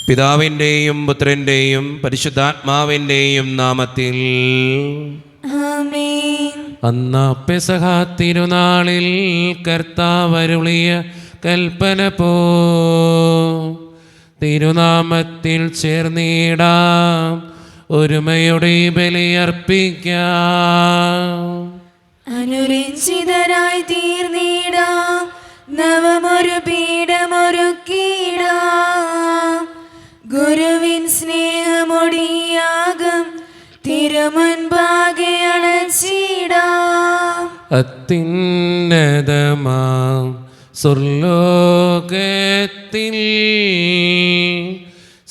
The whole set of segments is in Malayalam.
പിതാവിൻ്റെയും പുത്രൻ്റെയും പരിശുദ്ധാത്മാവിൻ്റെയും നാമത്തിൽ ആമേൻ. അന്ന് പെസഹ തിരുനാളിൽ കർത്താവരുളിയ കൽപ്പന പോ തിരുനാമത്തിൽ ചേർന്നിടാം, ഒരുമയുടെ ബലിയർപ്പിക്കാം. അനുരഞ്ജിതരായി തീർന്നിടാം, നവമൊരു പീഠമൊരുക്കിടാം. ഗുരുവിൻ സ്നേഹമൊടിയാകും തിരുമുൻപാകെ അണച്ചിടാം. അത്യുന്നതമാം സ്വർലോകത്തിൽ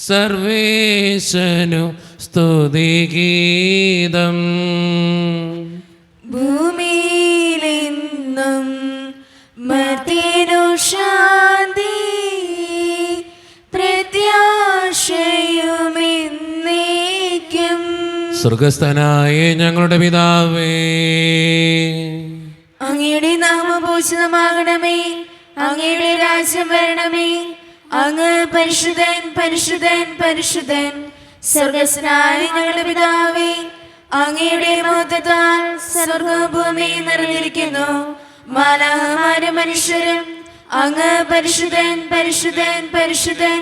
സർവേശനു സ്തുതിഗീതം. ഭൂമിയിലെന്നും മർത്യനു ശാന്തി, പ്രത്യാശയുമെന്നേക്കും. സ്വർഗസ്ഥനായ ഞങ്ങളുടെ പിതാവേ, അങ്ങയുടെ നാമം പൂജിതമാകണമേ, അങ്ങയുടെ രാജ്യം വരണമേ. അങ്ങ് പരിശുദ്ധൻ പരിശുദ്ധൻ പരിശുദ്ധൻ. സ്വർഗസ്ഥനായ ഞങ്ങളുടെ പിതാവേ, അങ്ങയുടെ മഹത്വത്താൽ സ്വർഗ്ഗഭൂമി നിറഞ്ഞിരിക്കുന്നു. മാലാഖമാരും മനുഷ്യരും അങ്ങ് പരിശുദ്ധൻ പരിശുദ്ധൻ പരിശുദ്ധൻ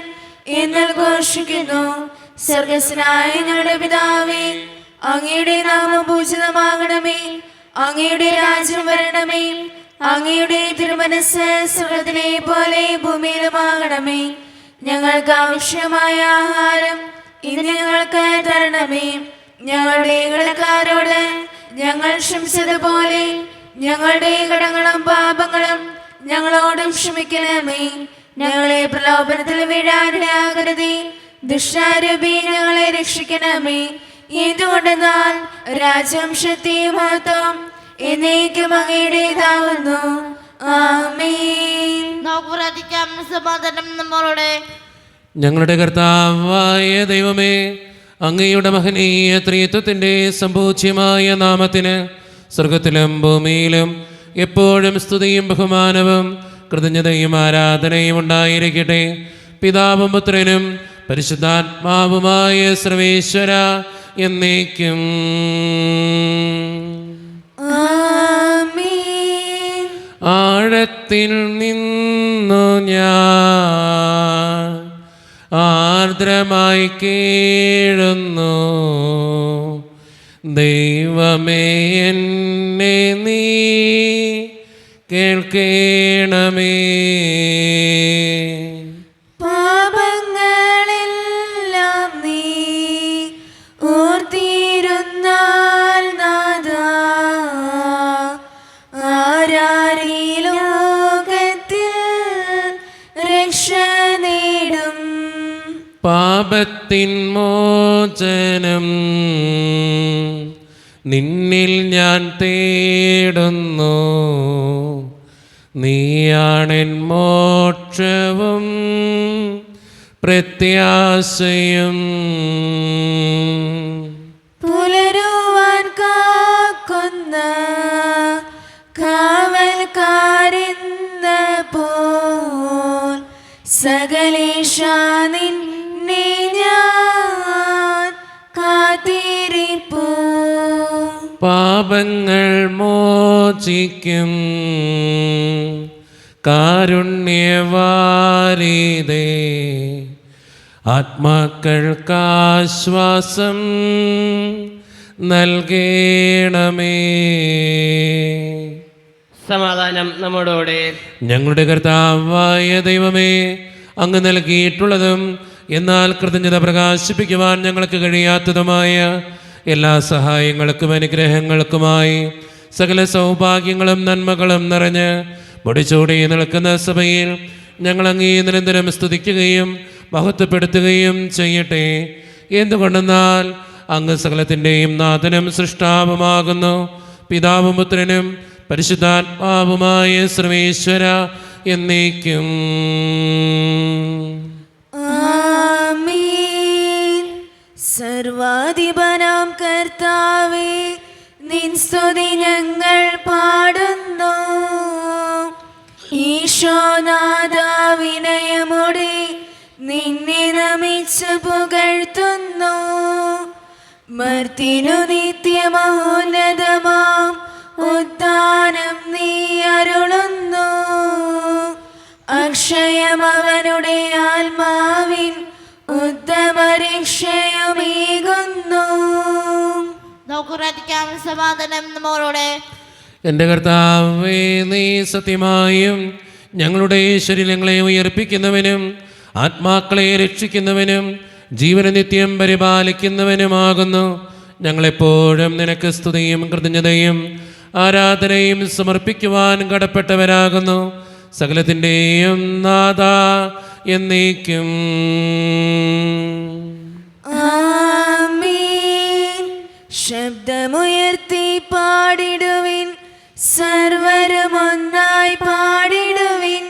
എന്ന് ഘോഷിക്കുന്നു. സ്വർഗസ്ഥനായ ഞങ്ങളുടെ പിതാവേ, അങ്ങയുടെ നാമം പൂജിതമാകണമേ, അങ്ങയുടെ രാജ്യം വരണമേ. അങ്ങയുടെ തിരുമനസ്സ് സ്വർഗ്ഗത്തിലെ പോലെ ഭൂമിയിലുമാകണമേ. ഞങ്ങൾക്ക് ആവശ്യമായ ആഹാരം ഇന്ന് ഞങ്ങൾക്ക് തരണമേ. ഞങ്ങളുടെ കടക്കാരോട് ഞങ്ങൾ ക്ഷമിച്ചതുപോലെ ഞങ്ങളുടെ കടങ്ങളും പാപങ്ങളും ഞങ്ങളോടും ക്ഷമിക്കണമേ. ഞങ്ങളെ പ്രലോഭനത്തിൽ വീഴാനിടയാകരുതേ, ദുഷ്ടാരൂപി ഞങ്ങളെ രക്ഷിക്കണമേ. എന്തുകൊണ്ടെന്നാൽ രാജ്യം ശക്തിയും മഹത്വം എന്നേക്കും അങ്ങയുടേതാവുന്നു. ആമേൻ. നമുക്ക് പ്രാർത്ഥിക്കാം. സമാധാനം നമ്മളോട്. ഞങ്ങളുടെ കർത്താവായ ദൈവമേ, അങ്ങയുടെ മഹനീയ ത്രിത്വത്തിൻ്റെ സമ്പൂജ്യമായ നാമത്തിന് സ്വർഗത്തിലും ഭൂമിയിലും എപ്പോഴും സ്തുതിയും ബഹുമാനവും കൃതജ്ഞതയും ആരാധനയും ഉണ്ടായിരിക്കട്ടെ. പിതാവും പുത്രനും പരിശുദ്ധാത്മാവുമായ സർവേശ്വര എന്നേക്കും. ആമേൻ. ആഴത്തിൽ നിന്നു ഞാൻ ആർദ്രമായി കേഴുന്നു, ദൈവമേ എന്നെ നീ കേൾക്കണമേ. പാപങ്ങളെല്ലാം നീ ഓർത്തിരുന്നാൽ നാഥാ, ആരാരീ ലോകത്തിൽ രക്ഷ നേടും. പാപത്തിൻ മോചനം നിന്നിൽ ഞാൻ തേടുന്നു, നീയാണെൻ മോക്ഷവും പ്രത്യാശയും. പുലരുവാൻ കാക്കുന്ന കാവൽക്കാരെന്ന പോൽ സകലേശ നിന്നെ ഞാൻ കാത്തിരിപ്പൂ. പാപങ്ങൾ മോചിക്കും കാരുണ്യവാരിതേ, ആത്മാക്കൾക്കാശ്വാസം നൽകണമേ. സമാധാനം നമ്മോടോടെ. ഞങ്ങളുടെ കർത്താവായ ദൈവമേ, അങ്ങ് നൽകിയിട്ടുള്ളതും എന്നാൽ കൃതജ്ഞത പ്രകാശിപ്പിക്കുവാൻ ഞങ്ങൾക്ക് കഴിയാത്തതുമായ എല്ലാ സഹായങ്ങൾക്കും അനുഗ്രഹങ്ങൾക്കുമായി സകല സൗഭാഗ്യങ്ങളും നന്മകളും നിറഞ്ഞ് മുടിച്ചൂടി നിൽക്കുന്ന സഭയിൽ ഞങ്ങൾ അങ്ങേ നിരന്തരം സ്തുതിക്കുകയും മഹത്വപ്പെടുത്തുകയും ചെയ്യട്ടെ. എന്തുകൊണ്ടെന്നാൽ അങ്ങ് സകലത്തിൻ്റെയും നാഥനും സൃഷ്ടാവുമാകുന്നു. പിതാവും പുത്രനും പരിശുദ്ധാത്മാവുമായ സർവേശ്വര എന്നേക്കും. ആമേൻ. സർവാധിപനാം കർത്താവേ, നിൻ സ്തുതി ഞങ്ങൾ പാടുന്നു. ഈശോനാഥ വിനയമോടെ നിന്നെ നമിക്കുന്നു. നമിച്ചു പുകഴ്ത്തുന്നു. മർത്തിനു നിത്യമഹോന്നതമാം ഉദ്ധാനം നീ അരുളുന്നു. അക്ഷയം അവനുടെ ആത്മാവിൻ ഉത്തമരക്ഷയുമേകുന്നു. നമുക്ക് പ്രാർത്ഥിക്കാം. സമാധാനം നമ്മോടെ. എൻ്റെ കർത്താവേ, നീ സത്യമായും ഞങ്ങളുടെ ശരീരങ്ങളെ ഉയർപ്പിക്കുന്നവനും ആത്മാക്കളെ രക്ഷിക്കുന്നവനും ജീവനെ നിത്യം പരിപാലിക്കുന്നവനുമാകുന്നു. ഞങ്ങളെപ്പോഴും നിനക്ക് സ്തുതിയും കൃതജ്ഞതയും ആരാധനയും സമർപ്പിക്കുവാൻ കടപ്പെട്ടവരാകുന്നു. സകലത്തിൻ്റെയും നാഥ എന്നേക്കും. ആമേൻ. ശബ്ദമുയർത്തി പാടിടുവിൻ, സർവരും ഒന്നായി പാടിടുവിൻ.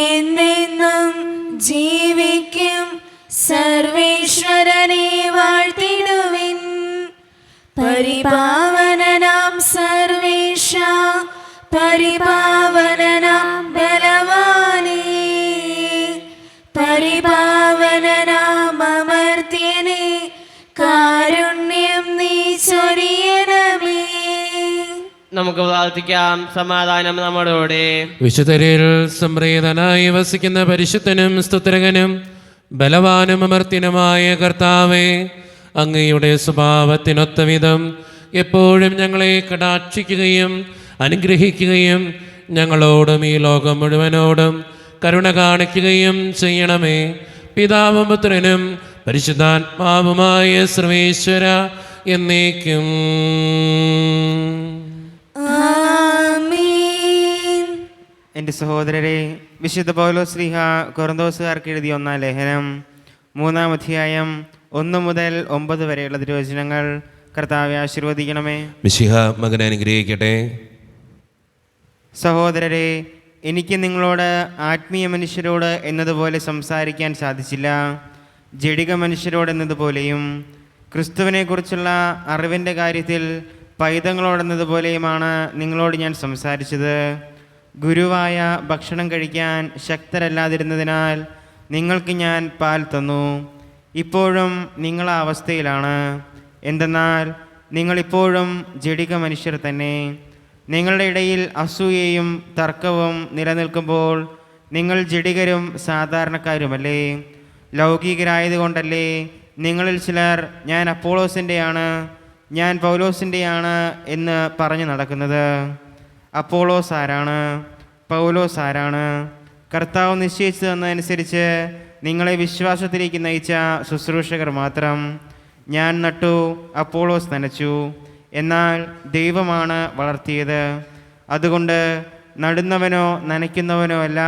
എന്നെന്നും ജീവിക്കും സർവേശ്വരനെ വാഴ്ത്തിടുവിൻ. പരിപാവനനാം സർവേശ, പരിപാവനനാം ബലവാനേ, പരിപാവനനാം അമർത്യനേ, കാരുണ്യം നീ ചൊരിയണമേ. നമുക്ക് പ്രാർത്ഥിക്കാം. സമാധാനം നമ്മോടെ. വിശുദ്ധരിൽ സംപ്രീതനായി വസിക്കുന്ന പരിശുദ്ധനും സ്തുത്രകനും ബലവാനും അമർത്യനുമായ കർത്താവേ, അങ്ങയുടെ സ്വഭാവത്തിനൊത്ത വിധം എപ്പോഴും ഞങ്ങളെ കടാക്ഷിക്കുകയും അനുഗ്രഹിക്കുകയും ഞങ്ങളോടും ഈ ലോകം മുഴുവനോടും കരുണ കാണിക്കുകയും ചെയ്യണമേ. പിതാവും പുത്രനും പരിശുദ്ധാത്മാവുമായ സർവേശ്വര എന്നേക്കും. ആമേൻ. എൻ്റെ സഹോദരരെ, വിശുദ്ധ പൗലോസ് ശ്ലീഹ കൊറിന്തോസുകാർക്ക് എഴുതിയ 1-ാം ലേഖനം 3-ാം അധ്യായം 1 മുതൽ 9 വരെയുള്ള തിരുവചനങ്ങൾ കർത്താവെ ആശീർവദിക്കണമേ. മിശിഹ മകനെ അനുഗ്രഹിക്കട്ടെ. സഹോദരരെ, എനിക്ക് നിങ്ങളോട് ആത്മീയ മനുഷ്യരോട് എന്നതുപോലെ സംസാരിക്കാൻ സാധിച്ചില്ല. ജഡിക മനുഷ്യരോട് എന്നതുപോലെയും ക്രിസ്തുവിനെക്കുറിച്ചുള്ള അറിവിൻ്റെ കാര്യത്തിൽ പൈതങ്ങളോടെന്നതുപോലെയുമാണ് നിങ്ങളോട് ഞാൻ സംസാരിച്ചത്. ഗുരുവായ ഭക്ഷണം കഴിക്കാൻ ശക്തരല്ലാതിരുന്നതിനാൽ നിങ്ങൾക്ക് ഞാൻ പാൽ തന്നു. ഇപ്പോഴും നിങ്ങൾ ആ അവസ്ഥയിലാണ്. എന്തെന്നാൽ നിങ്ങളിപ്പോഴും ജഡിക മനുഷ്യർ തന്നെ. നിങ്ങളുടെ ഇടയിൽ അസൂയയും തർക്കവും നിലനിൽക്കുമ്പോൾ നിങ്ങൾ ജഡികരും സാധാരണക്കാരുമല്ലേ? ലൗകികരായതുകൊണ്ടല്ലേ നിങ്ങളിൽ ചിലർ ഞാൻ അപ്പോളോസിൻ്റെയാണ്, ഞാൻ പൗലോസിൻ്റെയാണ് എന്ന് പറഞ്ഞു നടക്കുന്നത്? അപ്പോളോസ് ആരാണ്? പൗലോസ് ആരാണ്? കർത്താവ് നിശ്ചയിച്ചു തന്നതനുസരിച്ച് നിങ്ങളെ വിശ്വാസത്തിലേക്ക് നയിച്ച ശുശ്രൂഷകർ മാത്രം. ഞാൻ നട്ടു, അപ്പോളോസ് നനച്ചു, എന്നാൽ ദൈവമാണ് വളർത്തിയത്. അതുകൊണ്ട് നടുന്നവനോ നനയ്ക്കുന്നവനോ അല്ല,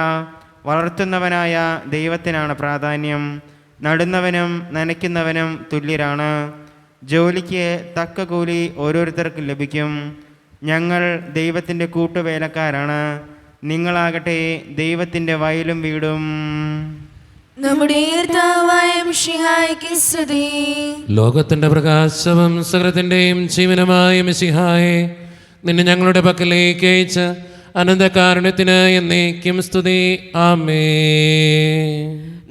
വളർത്തുന്നവനായ ദൈവത്തിനാണ് പ്രാധാന്യം. നടുന്നവനും നനയ്ക്കുന്നവനും തുല്യരാണ്. ജോലിക്ക് തക്ക കൂലി ഓരോരുത്തർക്കും ലഭിക്കും. ഞങ്ങൾ ദൈവത്തിൻ്റെ കൂട്ടുവേലക്കാരാണ്. നിങ്ങളാകട്ടെ ദൈവത്തിൻ്റെ വയലും വീടും. നമ്മുടെ കർത്താവായ മിശിഹായ്ക്ക് സ്തുതി. ലോകത്തിൻ്റെ പ്രകാശവും സകലത്തിൻ്റെയും ജീവനുമായ മിശിഹായെ, നിന്നെ ഞങ്ങളുടെ പക്കലേക്ക് അയച്ച് അനന്തകാരുണ്യത്തിന് എന്നേക്കും സ്തുതി. ആമേൻ.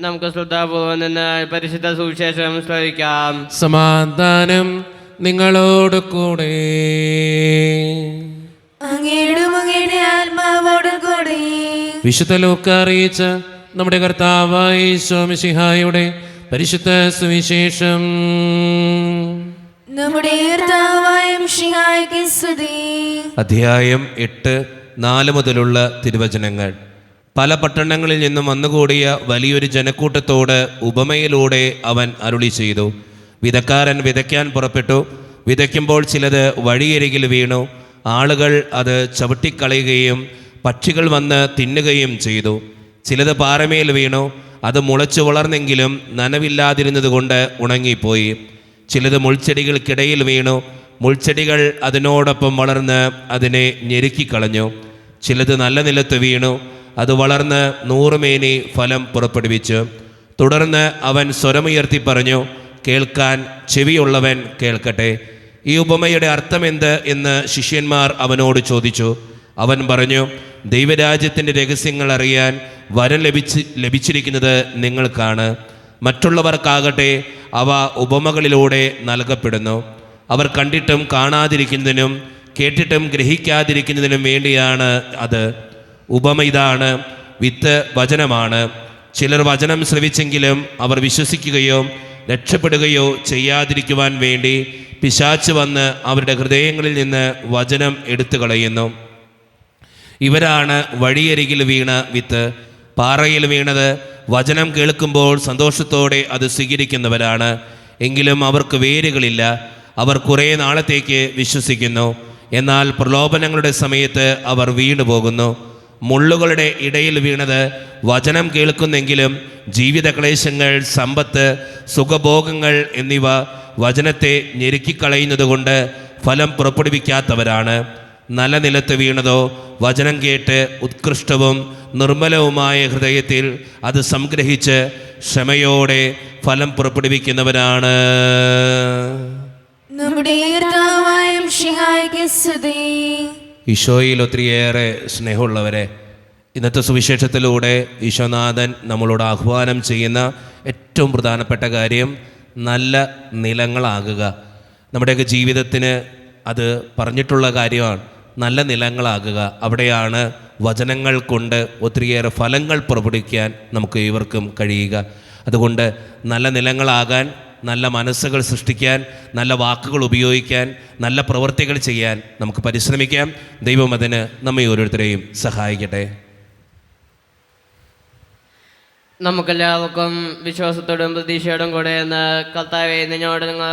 നമുക്ക് ശ്രദ്ധാപൂർവം നിന്ന് പരിശുദ്ധ സുവിശേഷം ശ്രവിക്കാം. സമാധാനം നിങ്ങളോട് കൂടെ. അങ്ങയുടെ ആത്മാവോടും കൂടെ. വിശുദ്ധ ലൂക്ക അറിയിച്ച നമ്മുടെ കർത്താവായ ഈശോ മിശിഹായുടെ പരിശുദ്ധ സുവിശേഷം. നമ്മുടെ കർത്താവായ മിശിഹായ്ക്ക് സ്തുതി. അധ്യായം 8:4 മുതലുള്ള തിരുവചനങ്ങൾ. പല പട്ടണങ്ങളിൽ നിന്നും വന്നുകൂടിയ വലിയൊരു ജനക്കൂട്ടത്തോട് ഉപമയിലൂടെ അവൻ അരുളി ചെയ്തു. വിതക്കാരൻ വിതയ്ക്കാൻ പുറപ്പെട്ടു. വിതയ്ക്കുമ്പോൾ ചിലത് വഴിയരികിൽ വീണു. ആളുകൾ അത് ചവിട്ടിക്കളയുകയും പക്ഷികൾ വന്ന് തിന്നുകയും ചെയ്തു. ചിലത് പാറമേൽ വീണു. അത് മുളച്ചു വളർന്നെങ്കിലും നനവില്ലാതിരുന്നതുകൊണ്ട് ഉണങ്ങിപ്പോയി. ചിലത് മുൾച്ചെടികൾക്കിടയിൽ വീണു. മുൾച്ചെടികൾ അതിനോടൊപ്പം വളർന്ന് അതിനെ ഞെരുക്കിക്കളഞ്ഞു. ചിലത് നല്ല നിലത്ത് വീണു. അത് വളർന്ന് 100 മേനി ഫലം പുറപ്പെടുവിച്ചു. തുടർന്ന് അവൻ സ്വരമുയർത്തി പറഞ്ഞു, കേൾക്കാൻ ചെവിയുള്ളവൻ കേൾക്കട്ടെ. ഈ ഉപമയുടെ അർത്ഥമെന്ത് എന്ന് ശിഷ്യന്മാർ അവനോട് ചോദിച്ചു. അവൻ പറഞ്ഞു, ദൈവരാജ്യത്തിൻ്റെ രഹസ്യങ്ങൾ അറിയാൻ വരം ലഭിച്ചിരിക്കുന്നത് നിങ്ങൾക്കാണ്. മറ്റുള്ളവർക്കാകട്ടെ അവ ഉപമകളിലൂടെ നൽകപ്പെടുന്നു. അവർ കണ്ടിട്ടും കാണാതിരിക്കുന്നതിനും കേട്ടിട്ടും ഗ്രഹിക്കാതിരിക്കുന്നതിനും വേണ്ടിയാണ് അത്. ഉപമ ഇതാണ്: വിത്ത് വചനമാണ്. ചിലർ വചനം ശ്രവിച്ചെങ്കിലും അവർ വിശ്വസിക്കുകയോ രക്ഷപ്പെടുകയോ ചെയ്യാതിരിക്കുവാൻ വേണ്ടി പിശാച് വന്ന് അവരുടെ ഹൃദയങ്ങളിൽ നിന്ന് വചനം എടുത്തു കളയുന്നു. ഇവരാണ് വഴിയരികിൽ വീണ വിത്ത്. പാറയിൽ വീണത് വചനം കേൾക്കുമ്പോൾ സന്തോഷത്തോടെ അത് സ്വീകരിക്കുന്നവരാണ്. എങ്കിലും അവർക്ക് വേരുകളില്ല. അവർ കുറേ നാളത്തേക്ക് വിശ്വസിക്കുന്നു, എന്നാൽ പ്രലോഭനങ്ങളുടെ സമയത്ത് അവർ വീണുപോകുന്നു. മുള്ളുകളുടെ ഇടയിൽ വീണത് വചനം കേൾക്കുന്നെങ്കിലും ജീവിതക്ലേശങ്ങൾ, സമ്പത്ത്, സുഖഭോഗങ്ങൾ എന്നിവ വചനത്തെ ഞെരുക്കിക്കളയുന്നതുകൊണ്ട് ഫലം പുറപ്പെടുവിക്കാത്തവരാണ്. നല്ല നിലത്ത് വീണതോ വചനം കേട്ട് ഉത്കൃഷ്ടവും നിർമ്മലവുമായ ഹൃദയത്തിൽ അത് സംഗ്രഹിച്ച് ക്ഷമയോടെ ഫലം പുറപ്പെടുവിക്കുന്നവരാണ്. നമ്മുടെ കർത്താവായ മിശിഹായ്ക്ക് സ്തുതി. ഈശോയിൽ ഒത്തിരിയേറെ സ്നേഹമുള്ളവരെ, ഇന്നത്തെ സുവിശേഷത്തിലൂടെ ഈശോനാഥൻ നമ്മളോട് ആഹ്വാനം ചെയ്യുന്ന ഏറ്റവും പ്രധാനപ്പെട്ട കാര്യം നല്ല നിലങ്ങളാകുക. നമ്മുടെയൊക്കെ ജീവിതത്തിന് അത് പറഞ്ഞിട്ടുള്ള കാര്യമാണ്. നല്ല നിലങ്ങളാകുക. അവിടെയാണ് വചനങ്ങൾ കൊണ്ട് ഒത്തിരിയേറെ ഫലങ്ങൾ പുറപ്പെടുവിക്കാൻ നമുക്ക് ഇവർക്കും കഴിയുക. അതുകൊണ്ട് നല്ല നിലങ്ങളാകാൻ, നല്ല മനസ്സുകൾ സൃഷ്ടിക്കാൻ, നല്ല വാക്കുകൾ ഉപയോഗിക്കാൻ, നല്ല പ്രവൃത്തികൾ ചെയ്യാൻ നമുക്ക് പരിശ്രമിക്കാം. ദൈവം അതിന് നമ്മെ ഓരോരുത്തരെയും സഹായിക്കട്ടെ. നമുക്കെല്ലാവർക്കും വിശ്വാസത്തോടും പ്രതീക്ഷയോടും കൂടെ എന്ന് കർത്താവേ നിന്നോട് നിങ്ങൾ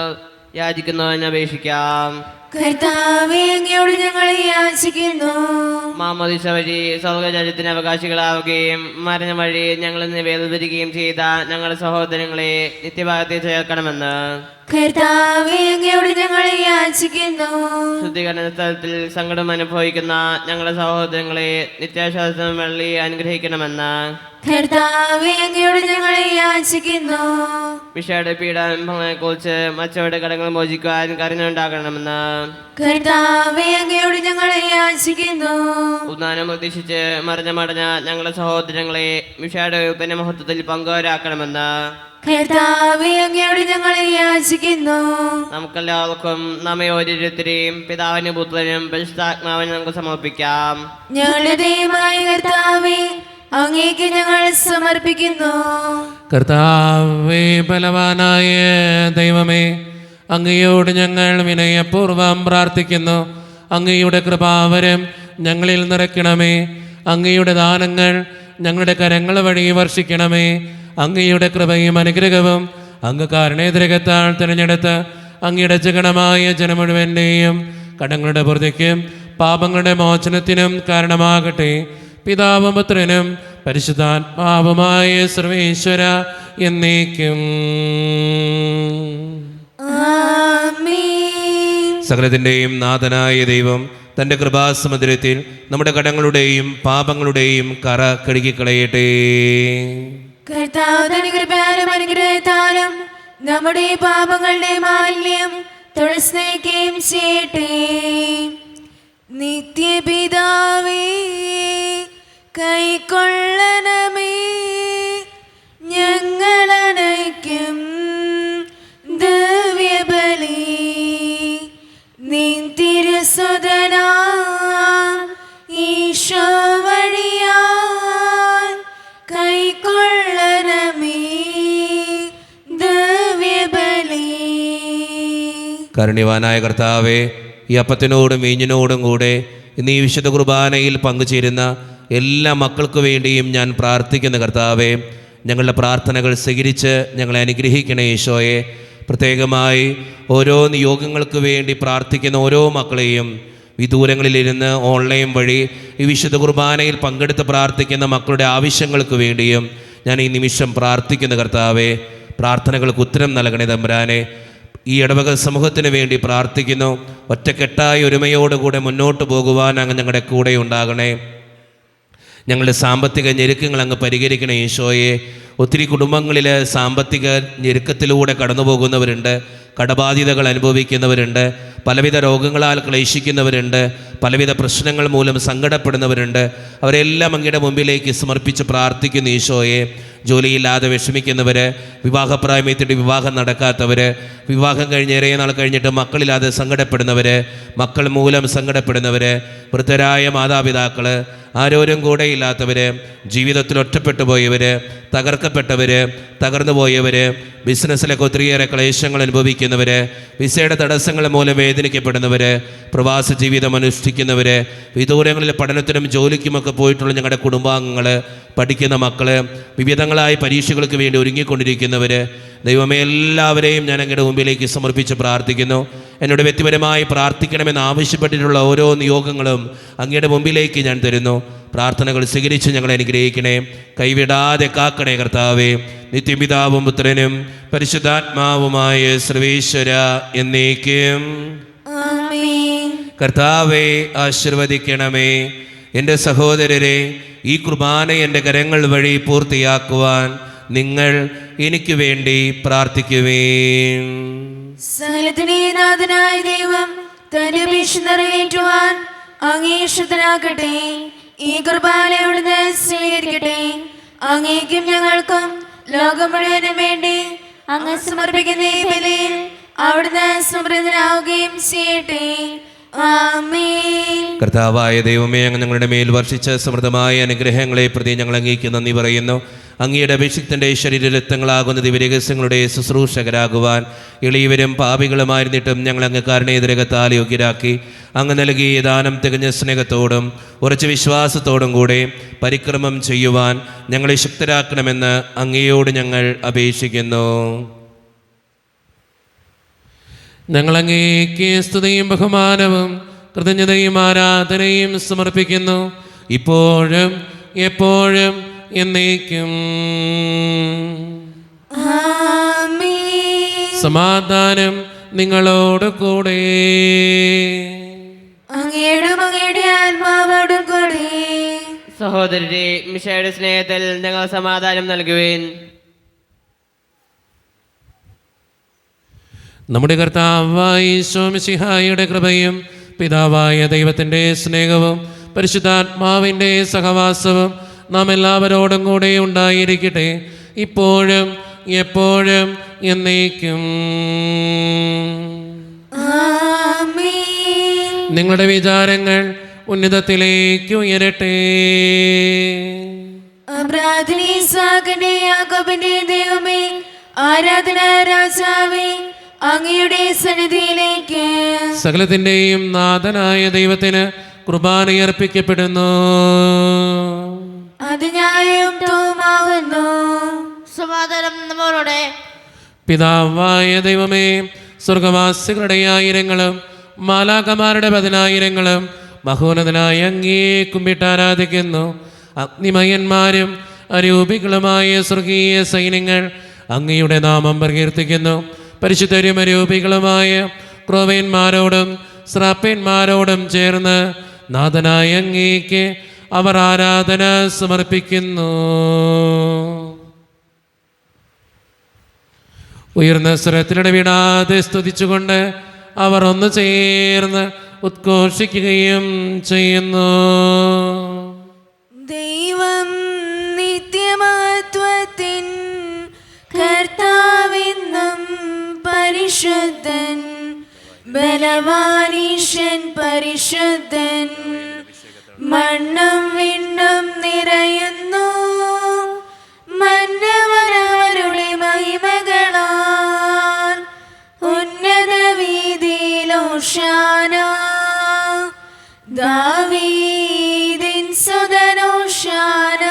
യാചിക്കുന്നു എന്ന് അപേക്ഷിക്കാം. കർത്താവേ, അങ്ങയോട് ഞങ്ങൾ യാചിക്കുന്നു. മാമോദീസ വഴി സ്വർഗ്ഗരാജ്യത്തിന് അവകാശികളാവുകയും മരണം വഴി ഞങ്ങളിൽ നിന്ന് വേർതിരിക്കുകയും ചെയ്ത ഞങ്ങളുടെ സഹോദരങ്ങളെ നിത്യഭാഗത്തെ ചേർക്കണമെന്ന് കർത്താവേ, അങ്ങയോട് ഞങ്ങൾ യാചിക്കുന്നു. ശുദ്ധീകരണ സ്ഥലത്തിൽ സങ്കടം അനുഭവിക്കുന്ന ഞങ്ങളുടെ സഹോദരങ്ങളെ നിത്യാശ്വാസം വെള്ളി അനുഗ്രഹിക്കണമെന്ന് കർത്താവേ, അങ്ങയോട് ഞങ്ങൾ യാചിക്കുന്നു. വിഷയുടെ പീഡാനുഭവങ്ങളെ കുറിച്ച് മറ്റവരുടെ കടങ്ങൾ മോചിക്കുവാൻ കരുണയുണ്ടാകണമെന്ന് കർത്താവേ, അങ്ങയോട് ഞങ്ങൾ യാചിക്കുന്നു. ഉദ്ധാനം പ്രതീക്ഷിച്ച് മറിഞ്ഞമടഞ്ഞ ഞങ്ങളുടെ സഹോദരങ്ങളെ വിഷയുടെ ഉൽപ്പന്ന മഹത്വത്തിൽ പങ്കുവരാക്കണമെന്ന് കർത്താവേ, അങ്ങയോട് ഞങ്ങൾ യാചിക്കുന്നു. നമുക്കെല്ലാവർക്കും നമ്മെ ഓരോരുത്തരെയും പിതാവിനും പുത്രനും പരിശുദ്ധാത്മാവിനും നമുക്ക് സമർപ്പിക്കാം. ഞങ്ങളുടെ ദൈവമായ കർത്താവേ, അങ്ങേക്ക് ഞങ്ങൾ സമർപ്പിക്കുന്നു. കർത്താവേ, ബലവാനായ ദൈവമേ, അങ്ങയോട് ഞങ്ങൾ വിനയപൂർവ്വം പ്രാർത്ഥിക്കുന്നു. അങ്ങയുടെ കൃപാവരം ഞങ്ങളിൽ നിറയ്ക്കണമേ. അങ്ങയുടെ ദാനങ്ങൾ ഞങ്ങളുടെ കരങ്ങൾ വഴി വർഷിക്കണമേ. അങ്ങയുടെ കൃപയും അനുഗ്രഹവും അങ്ങ് കാരണേതരകത്താൽ തിരഞ്ഞെടുത്ത് അങ്ങയുടെ ജഗണമായ ജനം മുഴുവൻ്റെയും കടങ്ങളുടെ പുറത്തേക്കും പാപങ്ങളുടെ മോചനത്തിനും കാരണമാകട്ടെ. പിതാവും പുത്രനും പരിശുദ്ധാത്മാവുമായ സർവേശ്വര എന്നേക്കും. ആമേൻ. സകലത്തിൻ്റെയും നാഥനായ ദൈവം തൻ്റെ കൃപാസമുദ്രത്തിൽ നമ്മുടെ കടങ്ങളുടെയും പാപങ്ങളുടെയും കറ കഴുകിക്കളയട്ടെ. കർത്താവ് തന്റെ കൃപയാലും അനുഗ്രഹത്താലും നമ്മുടെ പാപങ്ങളുടെ മാലിന്യം തുളസ്നേഹിക്കുകയും ചെയ്യട്ടെ. നിത്യപിതാവേ, കൈക്കൊള്ളണമേ ഞങ്ങളനയ്ക്കും ദിവ്യബലി. നിൻ തിരുസുതനാ ഈശോ വഴിയാൻ കൈക്കൊള്ളണമേ ദിവ്യബലി. കാരുണ്യവാനായ കർത്താവേ, ഈ അപ്പത്തിനോടും വീഞ്ഞിനോടും കൂടെ ഇന്ന് ഈ വിശുദ്ധ കുർബാനയിൽ പങ്കുചേരുന്ന എല്ലാ മക്കൾക്ക് വേണ്ടിയും ഞാൻ പ്രാർത്ഥിക്കുന്ന കർത്താവേ, ഞങ്ങളുടെ പ്രാർത്ഥനകൾ സ്വീകരിച്ച് ഞങ്ങളെ അനുഗ്രഹിക്കണേ ഈശോയെ. പ്രത്യേകമായി ഓരോ നിയോഗങ്ങൾക്ക് വേണ്ടി പ്രാർത്ഥിക്കുന്ന ഓരോ മക്കളെയും വിദൂരങ്ങളിലിരുന്ന് ഓൺലൈൻ വഴി ഈ വിശുദ്ധ കുർബാനയിൽ പങ്കെടുത്ത് പ്രാർത്ഥിക്കുന്ന മക്കളുടെ ആവശ്യങ്ങൾക്ക് വേണ്ടിയും ഞാൻ ഈ നിമിഷം പ്രാർത്ഥിക്കുന്ന കർത്താവേ, പ്രാർത്ഥനകൾക്ക് ഉത്തരം നൽകണേ തമ്പുരാനെ. ഈ ഇടവക സമൂഹത്തിന് വേണ്ടി പ്രാർത്ഥിക്കുന്നു. ഒറ്റക്കെട്ടായ ഒരുമയോടുകൂടെ മുന്നോട്ട് പോകുവാൻ അങ്ങ് ഞങ്ങളുടെ കൂടെ ഉണ്ടാകണേ. ഞങ്ങളുടെ സാമ്പത്തിക ഞെരുക്കങ്ങൾ അങ്ങ് പരിഹരിക്കണേ ഈശോയെ. ഒത്തിരി കുടുംബങ്ങളിൽ സാമ്പത്തിക ഞെരുക്കത്തിലൂടെ കടന്നു പോകുന്നവരുണ്ട്, കടബാധ്യതകൾ അനുഭവിക്കുന്നവരുണ്ട്, പലവിധ രോഗങ്ങളാൽ ക്ലേശിക്കുന്നവരുണ്ട്, പലവിധ പ്രശ്നങ്ങൾ മൂലം സങ്കടപ്പെടുന്നവരുണ്ട്. അവരെല്ലാം അങ്ങയുടെ മുമ്പിലേക്ക് സമർപ്പിച്ച് പ്രാർത്ഥിക്കുന്നു ഈശോയെ. ജോലിയില്ലാതെ വിഷമിക്കുന്നവർ, വിവാഹപ്രായമെത്തിയിട്ട് വിവാഹം നടക്കാത്തവർ, വിവാഹം കഴിഞ്ഞ് ഏറെ നാൾ കഴിഞ്ഞിട്ട് മക്കളില്ലാതെ സങ്കടപ്പെടുന്നവർ, മക്കൾ മൂലം സങ്കടപ്പെടുന്നവർ, വൃദ്ധരായ മാതാപിതാക്കൾ, ആരോരും കൂടെയില്ലാത്തവർ, ജീവിതത്തിൽ ഒറ്റപ്പെട്ടു പോയവർ, തകർക്കപ്പെട്ടവർ, തകർന്നു പോയവർ, ബിസിനസ്സിലൊക്കെ ഒത്തിരിയേറെ ക്ലേശങ്ങൾ അനുഭവിക്കുന്നവർ, വിസയുടെ തടസ്സങ്ങൾ മൂലം വേദനിക്കപ്പെടുന്നവർ, പ്രവാസ ജീവിതം അനുഷ്ഠിക്കുന്നവർ, വിദൂരങ്ങളിൽ പഠനത്തിനും ജോലിക്കുമൊക്കെ പോയിട്ടുള്ള ഞങ്ങളുടെ കുടുംബാംഗങ്ങൾ, പഠിക്കുന്ന മക്കൾ, വിവിധങ്ങളായ പരീക്ഷകൾക്ക് വേണ്ടി ഒരുങ്ങിക്കൊണ്ടിരിക്കുന്നവർ, ദൈവമേ എല്ലാവരെയും ഞാൻ അങ്ങയുടെ മുമ്പിലേക്ക് സമർപ്പിച്ച് പ്രാർത്ഥിക്കുന്നു. എന്നോട് വ്യക്തിപരമായി പ്രാർത്ഥിക്കണമെന്ന് ആവശ്യപ്പെട്ടിട്ടുള്ള ഓരോ നിയോഗങ്ങളും അങ്ങയുടെ മുമ്പിലേക്ക് ഞാൻ തരുന്നു. പ്രാർത്ഥനകൾ സ്വീകരിച്ച് ഞങ്ങളെ അനുഗ്രഹിക്കണേ, കൈവിടാതെ കാക്കണേ കർത്താവേ. നിത്യപിതാവും പുത്രനും പരിശുദ്ധാത്മാവുമായ സർവേശ്വര എന്നേക്കും. ആമേൻ. കർത്താവെ ആശീർവദിക്കണമേ. എൻ്റെ സഹോദരരെ, ഈ കുർബാന എൻ്റെ കരങ്ങൾ വഴി പൂർത്തിയാക്കുവാൻ നിങ്ങൾ എനിക്ക് വേണ്ടി പ്രാർത്ഥിക്കുവേൻ. സകലത്തിനെ നാഥനായ ദൈവം തന്റെ അപേക്ഷ നിറവേറ്റുവാൻ അങ്ങേഷത്തിനാക്കട്ടെ. ഈ കുർബാന അവിടുന്ന് സ്വീകരിക്കട്ടെ. അങ്ങേക്കും ഞങ്ങൾക്കും ലോകം മുഴുവനും വേണ്ടി അങ്ങ് സമർപ്പിക്കുന്ന ഈ ബലിയിൽ അവിടുന്ന് സമൃദ്ധനാവുകയും ചെയ്യട്ടെ. ആമേൻ. കർത്താവായ ദൈവമേ, അങ്ങ് ഞങ്ങളുടെ മേൽ വർഷിച്ച സമൃദ്ധമായ അനുഗ്രഹങ്ങളെ പ്രതി ഞങ്ങൾ അങ്ങേക്ക് നന്ദി പറയുന്നു. അങ്ങയുടെ അഭിഷിക്തൻ്റെ ശരീരരക്തങ്ങളാകുന്ന ദിവ്യരഹസ്യങ്ങളുടെ ശുശ്രൂഷകരാകുവാൻ എളിയവരും പാപികളുമായിരുന്നിട്ടും ഞങ്ങൾ അങ്ങ് കാരുണ്യതിരകത്താൽ യോഗ്യരാക്കി. അങ്ങ് നൽകിയ ദാനം തികഞ്ഞ സ്നേഹത്തോടും ഉറച്ച വിശ്വാസത്തോടും കൂടെ പരിക്രമം ചെയ്യുവാൻ ഞങ്ങളെ ശക്തരാക്കണമെന്ന് അങ്ങയോട് ഞങ്ങൾ അപേക്ഷിക്കുന്നു. ഞങ്ങളങ്ങേക്ക് സ്തുതിയും ബഹുമാനവും കൃതജ്ഞതയും ആരാധനയും സമർപ്പിക്കുന്നു, ഇപ്പോഴും എപ്പോഴും എന്നേക്കും. ആമേൻ. സമാധാനം നിങ്ങളോട് കൂടെ. അങ്ങയുടെ ആത്മാവോടും കൂടെ. സഹോദരരെ, മിശിഹായുടെ സ്നേഹത്തിൽ ഞങ്ങൾ സമാധാനം നൽകുവേൻ. നമ്മുടെ കർത്താവായ ഈശോ മിശിഹായുടെ കൃപയും പിതാവായ ദൈവത്തിൻ്റെ സ്നേഹവും പരിശുദ്ധാത്മാവിൻ്റെ സഹവാസവും നാം എല്ലാവരോടും കൂടെ ഉണ്ടായിരിക്കട്ടെ, ഇപ്പോഴും എപ്പോഴും എന്നേക്കും. ആമേൻ. നിങ്ങളുടെ വിചാരങ്ങൾ ഉന്നതത്തിലേക്ക് ഉയരട്ടെ. പ്രാർത്ഥന ഇസ്ഹാക്കിന്റെ യാക്കോബിന്റെ ദൈവമേ, ആരാധന രാജാവേ, അങ്ങയുടെ സന്നിധിയിലേക്ക് സകലത്തിൻ്റെയും നാഥനായ ദൈവത്തിന് കുർബാനയർപ്പിക്കപ്പെടുന്നു. അത് ന്യായവുമാവുന്നു. സമാധാനം നമ്മളോടെ. പിതാവായ ദൈവമേ, സ്വർഗവാസികളുടെ ആയിരങ്ങളും മാലാഖമാരുടെ 10,000 മഹോന്നതനായ അങ്ങേ കുമ്പിട്ട് ആരാധിക്കുന്നു. അഗ്നിമയന്മാരും അരൂപികളുമായ സ്വർഗീയ സൈന്യങ്ങൾ അങ്ങയുടെ നാമം പ്രകീർത്തിക്കുന്നു. പരിശുദ്ധരും അരൂപികളുമായ ക്രോവേന്മാരോടും ശ്രാപ്പന്മാരോടും ചേർന്ന് നാഥനായ അങ്ങേക്ക് അവർ ആരാധന സമർപ്പിക്കുന്നു. ഉയർന്ന സ്വരത്തിലിടവിടാതെ സ്തുതിച്ചുകൊണ്ട് അവർ ഒന്ന് ചേർന്ന് ഉദ്ഘോഷിക്കുകയും ചെയ്യുന്നു. ദൈവം നിത്യമഹത്വത്തിൻ കർത്താവെന്നും പരിശുദ്ധൻ, ബലവാനീശൻ പരിശുദ്ധൻ. മണ്ണും വിണ്ണും നിറയുന്നു മന്നവരവരുടെ മഹിമകളാൽ. ഉന്നത വീതിയിലോഷാന, ദാവീദിൻ സുതനോഷാന.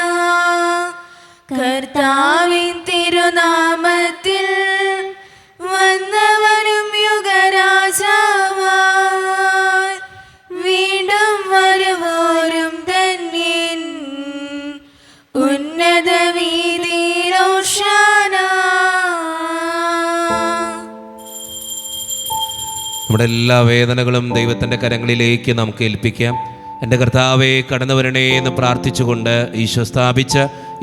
കർത്താവിൻ തിരുനാമത്തിൽ വന്നവരും യുഗരാജാവായി, വീണ്ടും വരുവോരും ധന്യൻ. ഉന്നത വീതിയിലോഷാന. നമ്മുടെ എല്ലാ വേദനകളും ദൈവത്തിൻ്റെ കരങ്ങളിലേക്ക് നമുക്ക് ഏൽപ്പിക്കാം. എൻ്റെ കർത്താവെ കടന്നു വരണേ എന്ന് പ്രാർത്ഥിച്ചുകൊണ്ട് ഈശോ സ്ഥാപിച്ച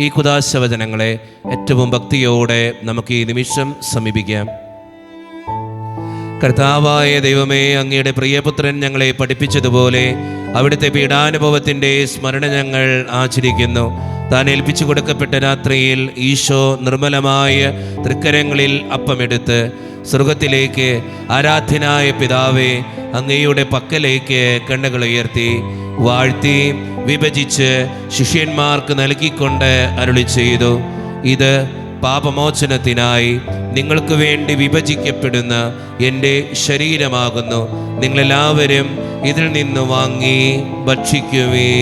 ഈ കുദാശവചനങ്ങളെ ഏറ്റവും ഭക്തിയോടെ നമുക്ക് ഈ നിമിഷം സമീപിക്കാം. കർത്താവായ ദൈവമേ, അങ്ങയുടെ പ്രിയപുത്രൻ ഞങ്ങളെ പഠിപ്പിച്ചതുപോലെ അവിടുത്തെ പീഡാനുഭവത്തിൻ്റെ സ്മരണ ഞങ്ങൾ ആചരിക്കുന്നു. താൻ ഏൽപ്പിച്ചു കൊടുക്കപ്പെട്ട രാത്രിയിൽ ഈശോ നിർമ്മലമായ തൃക്കരങ്ങളിൽ അപ്പമെടുത്ത് സ്വർഗത്തിലേക്ക് ആരാധ്യനായ പിതാവേ അങ്ങയുടെ പക്കലേക്ക് കണ്ണുകൾ ഉയർത്തി വാഴ്ത്തി വിഭജിച്ച് ശിഷ്യന്മാർക്ക് നൽകിക്കൊണ്ട് അരുളി ചെയ്തു, ഇത് പാപമോചനത്തിനായി നിങ്ങൾക്ക് വേണ്ടി വിഭജിക്കപ്പെടുന്ന എൻ്റെ ശരീരമാകുന്നു. നിങ്ങളെല്ലാവരും ഇതിൽ നിന്ന് വാങ്ങി ഭക്ഷിക്കുവേ.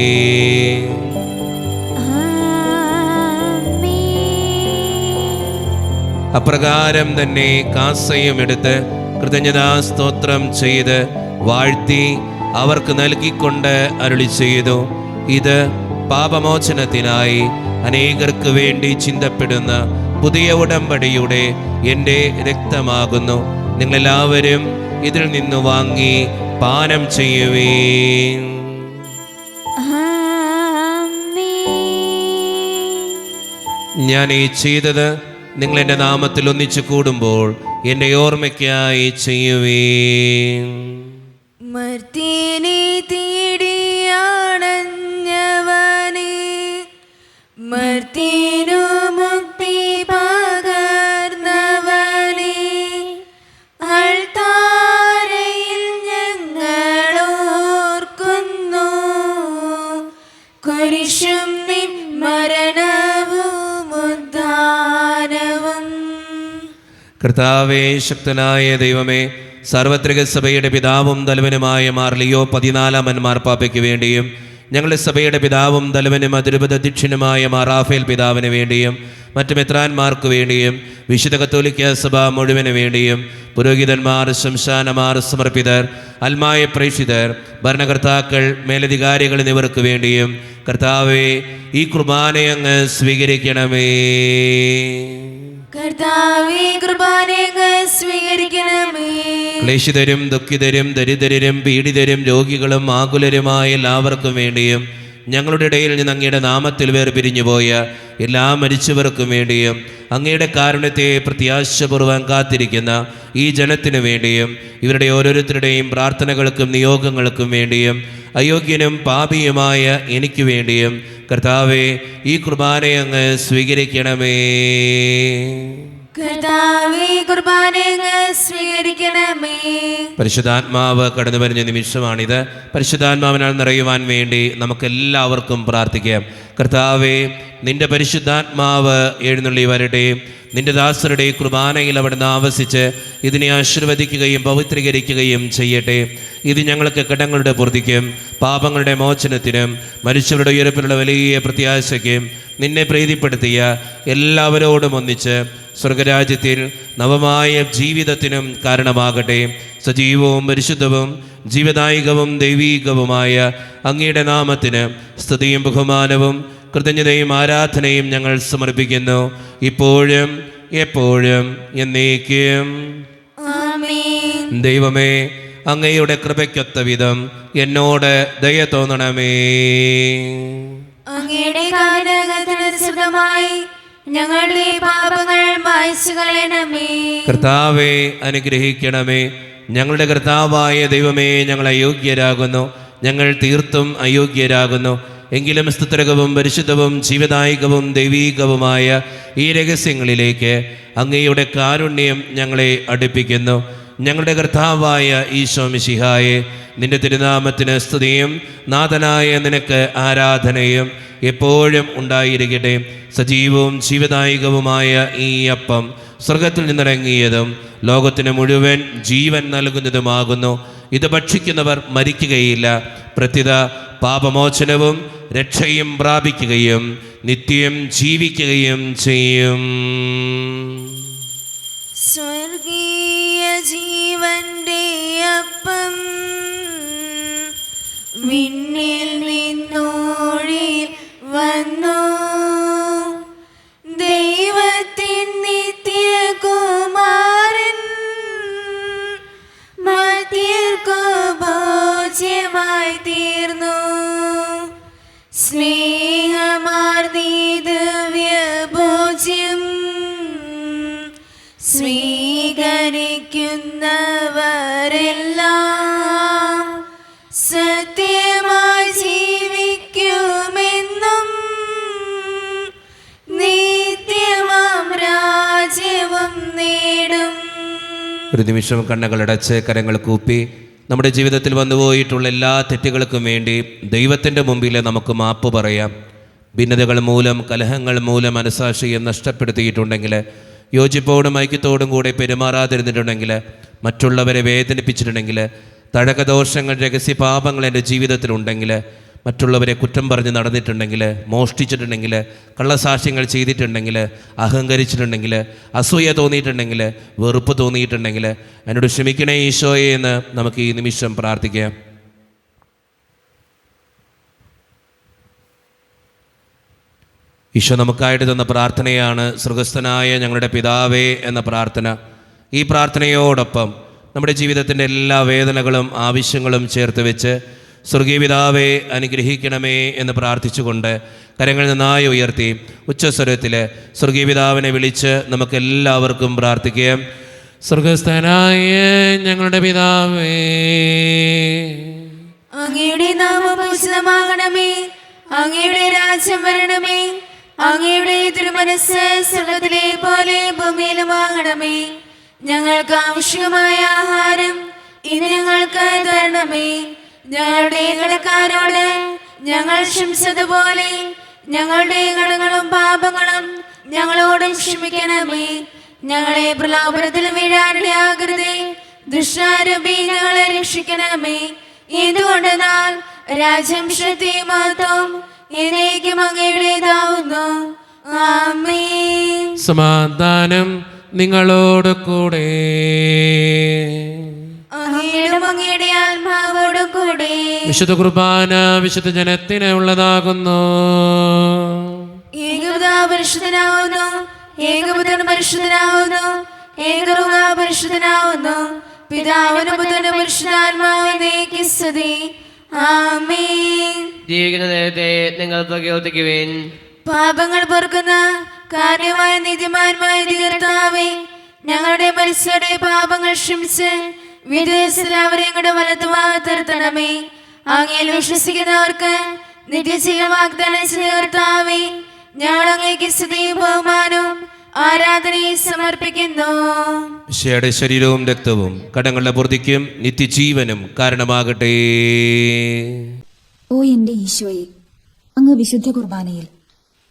അപ്രകാരം തന്നെ കാസയും എടുത്ത് കൃതജ്ഞതാ സ്തോത്രം ചെയ്ത് വാഴ്ത്തി അവർക്ക് നൽകിക്കൊണ്ട് അരുളി ചെയ്തു, ഇത് പാപമോചനത്തിനായി അനേകർക്ക് വേണ്ടി ചിന്തപ്പെടുന്ന പുതിയ ഉടമ്പടിയുടെ എൻ്റെ രക്തമാകുന്നു. നിങ്ങളെല്ലാവരും ഇതിൽ നിന്ന് വാങ്ങി പാനം ചെയ്യുവേ. ഞാൻ ഈ ചെയ്തത് നിങ്ങൾ എൻ്റെ നാമത്തിൽ ഒന്നിച്ചു കൂടുമ്പോൾ എൻ്റെ ഓർമ്മയ്ക്കായി ചെയ്യുവേ. മർത്യനെ തേടിയാണഞ്ഞവനെ മർത്യനു മുക്തി പകർന്നവനെ അൾത്താരയിൽ ഞങ്ങളോർക്കുന്നു. കുരിശും നിൻ മരണവും ഉദ്ധാനവും. കർത്താവേ, ശക്തനായ ദൈവമേ, സാർവത്രിക സഭയുടെ പിതാവും തലവനുമായ മാർ ലിയോ 14 മാർപ്പാപ്പയ്ക്ക് വേണ്ടിയും ഞങ്ങളുടെ സഭയുടെ പിതാവും തലവനും അതിരൂപത അധ്യക്ഷനുമായ മാർ റാഫേൽ പിതാവിന് വേണ്ടിയും മറ്റു മെത്രാന്മാർക്ക് വേണ്ടിയും വിശുദ്ധ കത്തോലിക്ക സഭ മുഴുവന് വേണ്ടിയും പുരോഹിതന്മാർ, ശംശാനമാർ, സമർപ്പിതർ, അൽമായ പ്രേക്ഷിതർ, ഭരണകർത്താക്കൾ, മേലധികാരികൾ എന്നിവർക്ക് വേണ്ടിയും കർത്താവേ ഈ കുർബാനയങ്ങ് സ്വീകരിക്കണമേ. കർത്താവേ, കുർബാനയങ്ങ് സ്വീകരിക്കണമേ. ക്ലേശിതരും ദുഃഖിതരും ദരിദ്രരും പീഡിതരും രോഗികളും ആകുലരുമായ എല്ലാവർക്കും വേണ്ടിയും ഞങ്ങളുടെ ഇടയിൽ നിന്ന് അങ്ങയുടെ നാമത്തിൽ വേർപിരിഞ്ഞുപോയ എല്ലാ മരിച്ചവർക്കും വേണ്ടിയും അങ്ങയുടെ കാരുണ്യത്തെ പ്രത്യാശപൂർവ്വം കാത്തിരിക്കുന്ന ഈ ജനത്തിനു വേണ്ടിയും ഇവരുടെ ഓരോരുത്തരുടെയും പ്രാർത്ഥനകൾക്കും നിയോഗങ്ങൾക്കും വേണ്ടിയും അയോഗ്യനും പാപിയുമായ എനിക്ക് വേണ്ടിയും കർത്താവേ ഈ കുർബാനയങ്ങ് സ്വീകരിക്കണമേ. കർത്താവേ, കുർബാനയങ്ങ് സ്വീകരിക്കണമേ. പരിശുദ്ധാത്മാവ് കടന്നു വരുന്ന നിമിഷമാണിത്. പരിശുദ്ധാത്മാവിനാൽ നിറയുവാൻ വേണ്ടി നമുക്കെല്ലാവർക്കും പ്രാർത്ഥിക്കാം. കർത്താവേ, നിന്റെ പരിശുദ്ധാത്മാവ് എഴുന്നള്ളി വരട്ടെ. നിന്റെ ദാസരുടെ കുർബാനയിൽ അവിടുന്ന് ആവസിച്ച് ഇതിനെ ആശീർവദിക്കുകയും പവിത്രീകരിക്കുകയും ചെയ്യട്ടെ. ഇത് ഞങ്ങൾക്ക് കടങ്ങളുടെ പൂർത്തിക്കും പാപങ്ങളുടെ മോചനത്തിനും മരിച്ചവരുടെ ഉയർപ്പിലുള്ള വലിയ പ്രത്യാശയ്ക്കും നിന്നെ പ്രീതിപ്പെടുത്തിയ എല്ലാവരോടും ഒന്നിച്ച് സ്വർഗരാജ്യത്തിൽ നവമായ ജീവിതത്തിനും കാരണമാകട്ടെ. സജീവവും പരിശുദ്ധവും ജീവദായികവും ദൈവീകവുമായ അങ്ങയുടെ നാമത്തിന് സ്തുതിയും ബഹുമാനവും കൃതജ്ഞതയും ആരാധനയും ഞങ്ങൾ സമർപ്പിക്കുന്നു, ഇപ്പോഴും എപ്പോഴും എന്നേക്കും. ആമേൻ. ദൈവമേ, അങ്ങയുടെ കൃപയ്ക്കൊത്ത വിധം എന്നോട് ദയ തോന്നണമേ. അങ്ങയുടെ കാരുണ്യത്തിനനുസൃതമായി ഞങ്ങളുടെ പാപങ്ങൾ മായ്ച്ചു കളയണമേ. കർത്താവെ അനുഗ്രഹിക്കണമേ. ഞങ്ങളുടെ കർത്താവായ ദൈവമേ, ഞങ്ങൾ അയോഗ്യരാകുന്നു, ഞങ്ങൾ തീർത്തും അയോഗ്യരാകുന്നു. എങ്കിലും സ്തുത്യർഹവും പരിശുദ്ധവും ജീവദായികവും ദൈവീകവുമായ ഈ രഹസ്യങ്ങളിലേക്ക് അങ്ങയുടെ കാരുണ്യം ഞങ്ങളെ അടുപ്പിക്കുന്നു. ഞങ്ങളുടെ കർത്താവായ ഈശോ മിശിഹായെ, നിന്റെ തിരുനാമത്തിന് സ്തുതിയും നാഥനായ നിനക്ക് ആരാധനയും എപ്പോഴും ഉണ്ടായിരിക്കട്ടെ. സജീവവും ജീവദായികവുമായ ഈ അപ്പം സ്വർഗത്തിൽ നിന്നിറങ്ങിയതും ലോകത്തിന് മുഴുവൻ ജീവൻ നൽകുന്നതുമാകുന്നു. ഇത് ഭക്ഷിക്കുന്നവർ മരിക്കുകയില്ല, പ്രത്യുത പാപമോചനവും രക്ഷയും പ്രാപിക്കുകയും നിത്യം ജീവിക്കുകയും ചെയ്യും. സ്വർഗീയ ജീവന്റെ അപ്പം വിണ്ണിൽ നിന്നോടി വന്നു, ദൈവത്തിൻ നിത്യകുമാരൻ മർത്യർക്കു ഭോജ്യമായി തീർന്നു. സ്നേഹമാർന്നീ ദിവ്യഭോജ്യം സ്വീകരിക്കുവിൻ. സ്വീകരിക്കുന്നവരെല്ലാം സത്യമായി ജീവിക്കുമെന്നും നിത്യമാം രാജ്യവും നേടും. ഒരു നിമിഷം കണ്ണുകളടച്ച് കരങ്ങൾ കൂപ്പി നമ്മുടെ ജീവിതത്തിൽ വന്നുപോയിട്ടുള്ള എല്ലാ തെറ്റുകൾക്കും വേണ്ടി ദൈവത്തിൻ്റെ മുമ്പിൽ നമുക്ക് മാപ്പ് പറയാം. ഭിന്നതകൾ മൂലം, കലഹങ്ങൾ മൂലം മനസാക്ഷിയെ നഷ്ടപ്പെടുത്തിയിട്ടുണ്ടെങ്കിൽ, യോജിപ്പോടും ഐക്യത്തോടും കൂടെ പെരുമാറാതിരുന്നിട്ടുണ്ടെങ്കിൽ, മറ്റുള്ളവരെ വേദനിപ്പിച്ചിട്ടുണ്ടെങ്കിൽ, തഴകദോഷങ്ങൾ, രഹസ്യപാപങ്ങൾ എൻ്റെ ജീവിതത്തിലുണ്ടെങ്കിൽ, മറ്റുള്ളവരെ കുറ്റം പറഞ്ഞ് നടന്നിട്ടുണ്ടെങ്കിൽ, മോഷ്ടിച്ചിട്ടുണ്ടെങ്കിൽ, കള്ളസാക്ഷ്യങ്ങൾ ചെയ്തിട്ടുണ്ടെങ്കിൽ, അഹങ്കരിച്ചിട്ടുണ്ടെങ്കിൽ, അസൂയ തോന്നിയിട്ടുണ്ടെങ്കിൽ, വെറുപ്പ് തോന്നിയിട്ടുണ്ടെങ്കിൽ, എന്നോട് ക്ഷമിക്കണേ ഈശോയെ എന്ന് നമുക്ക് ഈ നിമിഷം പ്രാർത്ഥിക്കാം. ഈശോ നമുക്കായിട്ട് തന്ന പ്രാർത്ഥനയാണ് സ്വർഗസ്ഥനായ ഞങ്ങളുടെ പിതാവേ എന്ന പ്രാർത്ഥന. ഈ പ്രാർത്ഥനയോടൊപ്പം നമ്മുടെ ജീവിതത്തിൻ്റെ എല്ലാ വേദനകളും ആവശ്യങ്ങളും ചേർത്ത് വെച്ച് സ്വർഗീയ പിതാവേ അനുഗ്രഹിക്കണമേ എന്ന് പ്രാർത്ഥിച്ചുകൊണ്ട് കരങ്ങൾ നന്നായി ഉയർത്തി ഉച്ചസ്വരത്തിൽ സ്വർഗീയ പിതാവിനെ വിളിച്ച് നമുക്കെല്ലാവർക്കും പ്രാർത്ഥിക്കാം. സ്വർഗസ്ഥനായ ഞങ്ങളുടെ പിതാവേ, അങ്ങയുടെ നാമം പൂജിതമാകണമേ, അങ്ങയുടെ രാജ്യം വരണമേ, അങ്ങയുടെ തിരുമനസ്സ് സ്വർഗ്ഗത്തിലെ പോലെ ഭൂമിയിലുമാകണമേ. ഞങ്ങൾക്ക് ആവശ്യമായ ആഹാരം ഇന്ന് ഞങ്ങൾക്ക് തരണമേ. ഞങ്ങളുടെ കടക്കാരോട് ഞങ്ങൾ ക്ഷമിച്ചതുപോലെ ഞങ്ങളുടെ കടങ്ങളും പാപങ്ങളും ഞങ്ങളോടും ക്ഷമിക്കണമേ. ഞങ്ങളെ പ്രലോഭനത്തിൽ വീഴാനിടയാകരുതേ, ദുഷ്ടാരൂപി ഞങ്ങളെ രക്ഷിക്കണമേ. എന്തുകൊണ്ടെന്നാൽ രാജ്യം, ശക്തിയും മഹത്വവും എന്നേക്കും അങ്ങയുടേതാവുന്നു. ആമേൻ. സമാധാനം നിങ്ങളോട് കൂടെ. അങ്ങയുടെ ആത്മാവോടും കൂടെ. വിശുദ്ധ കുർബാന വിശുദ്ധ ജനത്തിന് ഉള്ളതാകുന്നു. ഏകപിതാവ് പരിശുദ്ധനാവുന്നു, ഏകപുത്രൻ പരിശുദ്ധനാവുന്നു, ഏകറുഹ പരിശുദ്ധനാവുന്നു. പിതാവിനും പുത്രനും പരിശുദ്ധാത്മാവിനേക്ക് സ്തുതി. ആമേൻ. ജീവിക്കുന്ന ദൈവത്തെ നിങ്ങൾ പ്രകീർത്തിക്കുവിൻ. പാപങ്ങൾ പൊറുക്കുന്ന കാര്യമായ നീതിമാന്മായ കർത്താവേ, ഞങ്ങളുടെ മനുഷ്യരുടെ പാപങ്ങൾ ക്ഷമിച്ച് വിദേശത്തിൽ അവരെ കൂടെ വലത്തുഭാഗത്തിരുത്തണമേ. അങ്ങയിൽ വിശ്വസിക്കുന്നവർക്ക് നിത്യജീവൻ വാഗ്ദാനം ചെയ്ത കർത്താവേ, ഞങ്ങൾ അങ്ങേക്ക് സ്തുതിയും ബഹുമാനവും ആരാധനയും സമർപ്പിക്കുന്നു. ഈശോയുടെ ശരീരവും രക്തവും കടങ്ങളുടെ പൂർത്തിക്കും നിത്യജീവനും കാരണമാകട്ടെ. ഓ എൻ്റെ ഈശോയെ, അങ്ങ് വിശുദ്ധ കുർബാനയിൽ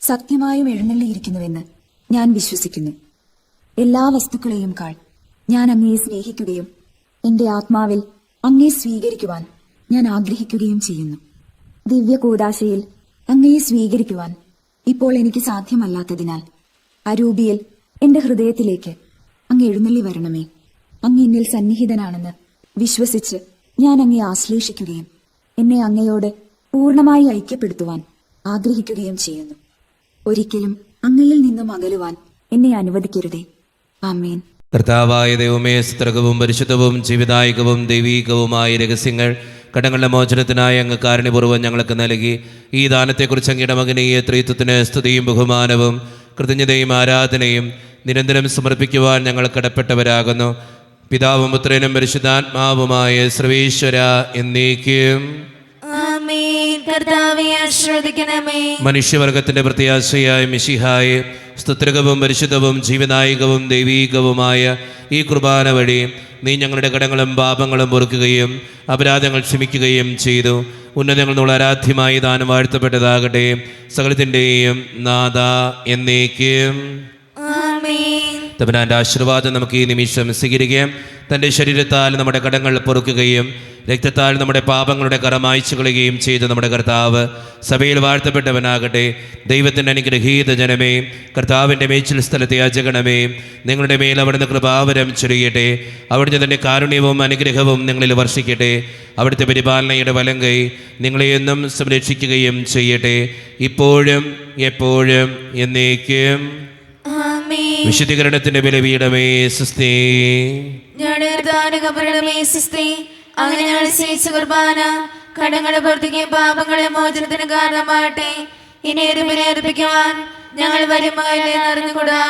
സത്യമായും എഴുന്നള്ളിയിരിക്കുന്നുവെന്ന് ഞാൻ വിശ്വസിക്കുന്നു. എല്ലാ വസ്തുക്കളെയും കാൾ ഞാൻ അങ്ങയെ സ്നേഹിക്കുകയും എൻ്റെ ആത്മാവിൽ അങ്ങയെ സ്വീകരിക്കുവാൻ ഞാൻ ആഗ്രഹിക്കുകയും ചെയ്യുന്നു. ദിവ്യ കൂദാശയിൽ അങ്ങയെ സ്വീകരിക്കുവാൻ ഇപ്പോൾ എനിക്ക് സാധ്യമല്ലാത്തതിനാൽ അരൂപിയിൽ എൻ്റെ ഹൃദയത്തിലേക്ക് അങ്ങ് എഴുന്നള്ളി വരണമേ. അങ്ങ് എന്നിൽ സന്നിഹിതനാണെന്ന് വിശ്വസിച്ച് ഞാൻ അങ്ങയെ ആശ്ലേഷിക്കുകയും എന്നെ അങ്ങയോട് പൂർണ്ണമായി ഐക്യപ്പെടുത്തുവാൻ ആഗ്രഹിക്കുകയും ചെയ്യുന്നു. ഒരിക്കലും അങ്ങയിൽ നിന്നും അകലുവാൻ എന്നെ അനുവദിക്കരുതേ. ആമേൻ. കർത്താവായ ദൈവമേ, സ്ത്രകവും പരിശുദ്ധവും ജീവിതായികവും ദൈവീകവുമായ രഹസ്യങ്ങൾ കടങ്ങളുടെ മോചനത്തിനായി അങ്ങ് കാരുണ്യപൂർവ്വം ഞങ്ങൾക്ക് നൽകി. ഈ ദാനത്തെക്കുറിച്ച് അങ്ങയുടെ മകനീയ ത്രിത്വത്തിന് സ്തുതിയും ബഹുമാനവും കൃതജ്ഞതയും ആരാധനയും നിരന്തരം സമർപ്പിക്കുവാൻ ഞങ്ങൾ കടപ്പെട്ടവരാകുന്നു. പിതാവും പുത്രനും പരിശുദ്ധാത്മാവുമായ സർവേശ്വര എന്നേക്കും. ആമേൻ. കർത്താവേ ആശീർവദിക്കണമേ. മനുഷ്യവർഗത്തിന്റെ പ്രത്യാശയായ മിശിഹായെ, സ്തുത്രകവും പരിശുദ്ധവും ജീവനായികവും ദൈവീകവുമായ ഈ കുർബാന വഴി നീ ഞങ്ങളുടെ കടങ്ങളും പാപങ്ങളും പൊറുക്കുകയും അപരാധങ്ങൾ ക്ഷമിക്കുകയും ചെയ്തു. ഉന്നതങ്ങൾ എന്നുള്ള ആരാധ്യമായി ദാനം വാഴ്ത്തപ്പെട്ടതാകട്ടെ. സകലത്തിൻ്റെയും നാഥ എന്നേക്കും. ആമേൻ. തമ്പുരാന്റെ ആശീർവാദം നമുക്ക് ഈ നിമിഷം സ്വീകരിക്കാം. തൻ്റെ ശരീരത്താൽ നമ്മുടെ കടങ്ങൾ പൊറുക്കുകയും രക്തത്താൽ നമ്മുടെ പാപങ്ങളുടെ കറ മായ്ച്ചു കളയുകയും ചെയ്ത നമ്മുടെ കർത്താവ് സഭയിൽ വാഴ്ത്തപ്പെട്ടവനാകട്ടെ. ദൈവത്തിൻ്റെ അനുഗ്രഹീത ജനമേ, കർത്താവിൻ്റെ മേച്ചിൽ സ്ഥലത്തെ യാചകണമേ, നിങ്ങളുടെ മേൽ അവിടുന്ന് കൃപാവരം ചൊരിയട്ടെ. അവിടുന്ന് തൻ്റെ കാരുണ്യവും അനുഗ്രഹവും നിങ്ങളിൽ വർഷിക്കട്ടെ. അവിടുത്തെ പരിപാലനയുടെ വലങ്കൈ നിങ്ങളെ എന്നും സംരക്ഷിക്കുകയും ചെയ്യട്ടെ, ഇപ്പോഴും എപ്പോഴും എന്നേക്കും. ആമേൻ. വിശുദ്ധീകരണത്തിന്റെ ബലിപീഠമേ സ്വസ്തി. അങ്ങനെ ഞങ്ങൾ സ്നേഹിച്ച കുർബാന കടങ്ങളെ പ്രവർത്തിക്കുകയും പാപങ്ങളെ മോചനത്തിന് കാരണമാകട്ടെ. ഇനി ഒരു ബലി അർപ്പിക്കുവാൻ ഞങ്ങൾ വരുമ്പോൾ അറിഞ്ഞുകൂടാ.